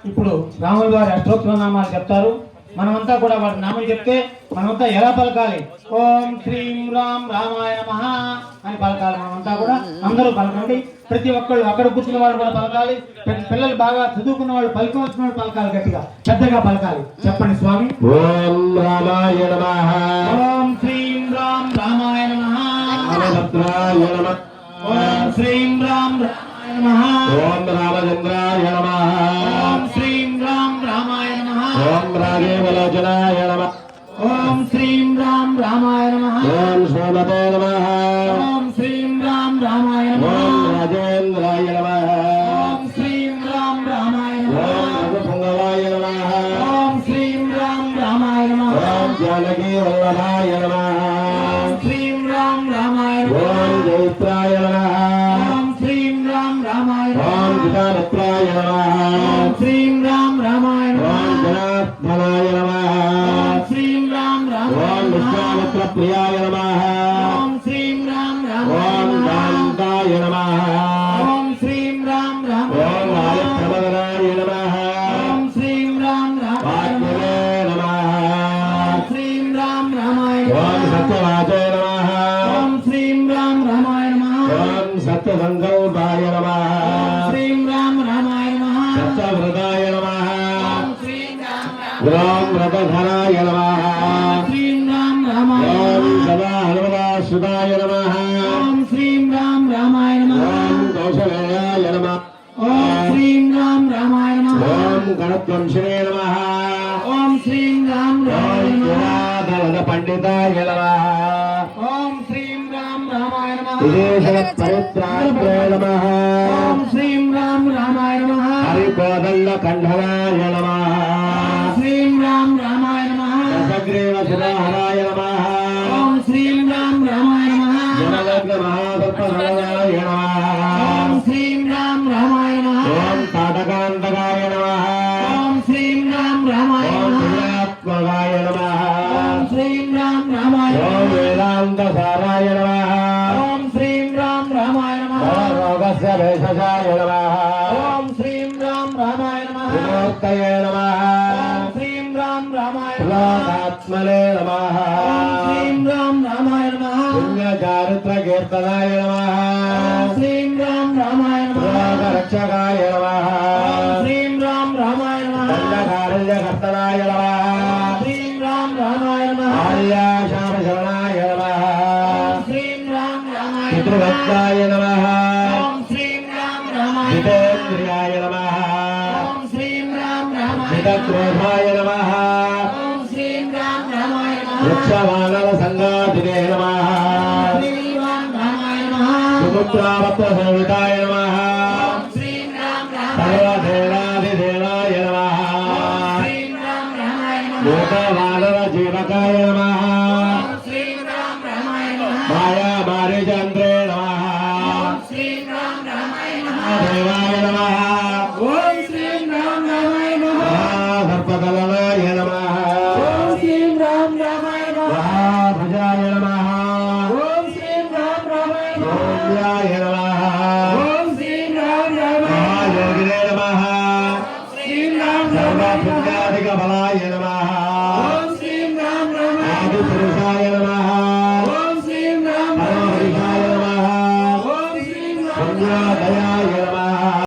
ఇప్పుడు రాముల వారి అష్టోత్తర నామాలు చెప్తారు. మనమంతా కూడా వాటి నామం చెప్తే మనమంతా ఎలా పలకాలి? ఓం శ్రీం రామ్ రామాయ నమః అని పలకాలి. మనమంతా కూడా అందరూ పలకండి. ప్రతి ఒక్కళ్ళు అక్కడ కూర్చున్న వాళ్ళు కూడా పలకాలి. పిల్లలు బాగా చదువుకున్న వాళ్ళు పలకవలసిన వాళ్ళు పలకాలి. గట్టిగా పెద్దగా పలకాలి. చెప్పండి స్వామి. ఓం రామాయ నమః. ఓం శ్రీం రామ్ రామాయ నమః. ఓం శ్రీం రామ్ రామాయ నమః. ఓం రామచంద్రాయ నమః. ఓం శ్రీం రామ్ రామాయ నమః. ఓం రాజేవలోచనాయ నమః. ఓం శ్రీం రామ్ రామాయ నమః. ఓం శ్రీమతే నమః. ఓం శ్రీం రామ్ రామాయ నమః. ఓం రాజేంద్రాయ నమః. ఓం శ్రీం రామ్ రామాయ నమః. ఓం రఘుపుంగవాయ నమః. ఓం శ్రీం రామ్ రామాయ నమః. ఓం జానకీ వల్లభాయ నమః. ఓం శ్రీం రామ్ రామాయ నమః. ఓం జైత్రాయ నమః. ఓం శ్రీం రామ్ రామాయ నమః. ఓం జితానత్రాయ నమః. ఓం శ్రీం రామ్ రామాయ నమః. ఓం జనార్దనాయ నమః. ఓం శ్రీం రామ్ రామాయ ఓం నమః. విశ్వామిత్ర ప్రియాయ నమః. ఓం శ్రీం రామ్ రామాయ ఓం నమః. కాంతాయ నమః. ఓం శ్రీం రామ్ రామాయ ఓం నమః. ఆదిత్యవదనాయ నమః. ఓం శ్రీం రామ్ రామాయ నమః. వాగ్మినే నమః. ఓం శ్రీం రామ్ రామాయ ఓం నమః. సత్యవాచాయ నమః. ఓం శ్రీం రామ్ రామాయ నమః. ఓం సత్యసంకల్పాయ నమః. శ్రీం రామ్ రామాయ నమః. సత్యవ్రతాయ నమః. ఓం శ్రీం రామ్ రామాయ ఓం వ్రతధరాయ నమః. శ్రీం రామ్ రామాయ ఓం నమః. సదా హనుమదాశ్రుతాయ నమః. ఓం శ్రీం రామ్ రామాయ నమః. ఓం కౌశలేయాయ నమః. ఓం శ్రీం రామ్ రామాయ నమః. ఓం గణత్వంశినే నమః. ఓం శ్రీం రామ్ రామాయ ఓం నమః. పురాధనద పండితాయ నమః. ఓం శ్రీం రామ్ రామాయ నమః. విదేశగత్ పరిత్రాణాయ నమః. ఓం శ్రీం రామ్ రామాయ నమః. హరికోదండ కంఠనాయ నమః. శ్రీం రామ్ రామాయ నమః. దశగ్రీవ శిరోహరాయ నమః. ఓం శ్రీం రామ్ రామాయ నమః. జనలగ్న మహాసర్పధరాయ నమః. ఓం శ్రీం రామ్ రామాయ నమః. ఓం తాటకాంతకాయ నమః. ఓం శ్రీం రామ్ రామాయ ఓం నమః. త్రియాత్మకాయ నమః. ఓం శ్రీం రామ్ రామాయ ఓం నమః. వేదాంతసారాయ నమః. ఓం శ్రీం రామ్ రామాయ నమః. ఓం రోగస్య భేషజాయ నమః. ఓం శ్రీం రామ్ రామాయ నమః. విమూర్తయే నమః. ఓం శ్రీం రామ్ రామాయ నమః. లోకాత్మనే నమః. ఓం శ్రీం రామ్ రామాయ నమః. పుణ్యచారిత్ర కీర్తనాయ నమః. ఓం శ్రీం రామ్ రామాయ నమః. లోకరక్షకాయ నమః. ఓం శ్రీం రామ్ రామాయ నమః. దండకారణ్యకర్తనాయ నమః. శ్రీం రామ్ రామాయ నమః. ఆర్యాశామశరణాయ నమః. శ్రీం రామ్ రామాయ నమః. పితృభక్తాయ నమః. ఓం శ్రీం రామ్ రామాయ నమః. జితేంద్రియాయ నమః. ఓం శ్రీం రామ్ రామాయ నమః. జితక్రోధాయ నమః. ఓం శ్రీం రామ్ రామాయ నమః. వృక్షవానర సంగాతినే నమః. శ్రీం రామాయ నమః. సుపుత్రావత్ర సేవితాయ నమః. ఓం శ్రీం రామ్ రామాయ నమః. సర్వదేవాధిదేవాయ నమః. శ్రీం రామ్ రామాయ నమః. భూతవానర జీవకాయ నమః. ఓం శ్రీం రామ్ రామాయ నమః. మాయా మారీచంద్రే నమః. ఓం శ్రీం రామ్ రామాయ నమః. దేవాయ నమః. ఓం శ్రీం రామ్ రామాయ నమః. మహాసర్పదలనాయ నమః. ఓం శ్రీం రామ్ రామాయ నమః. మహాభుజాయ నమః. ఓం శ్రీం రామ్ రామాయ నమః. సౌమ్యాయ నమః. ఓం శ్రీం రామ్ రామాయ నమః. మహాయోగినే నమః. శ్రీం రామ్ రామాయ నమః. సర్వపుణ్యాధిక బలాయ నమః.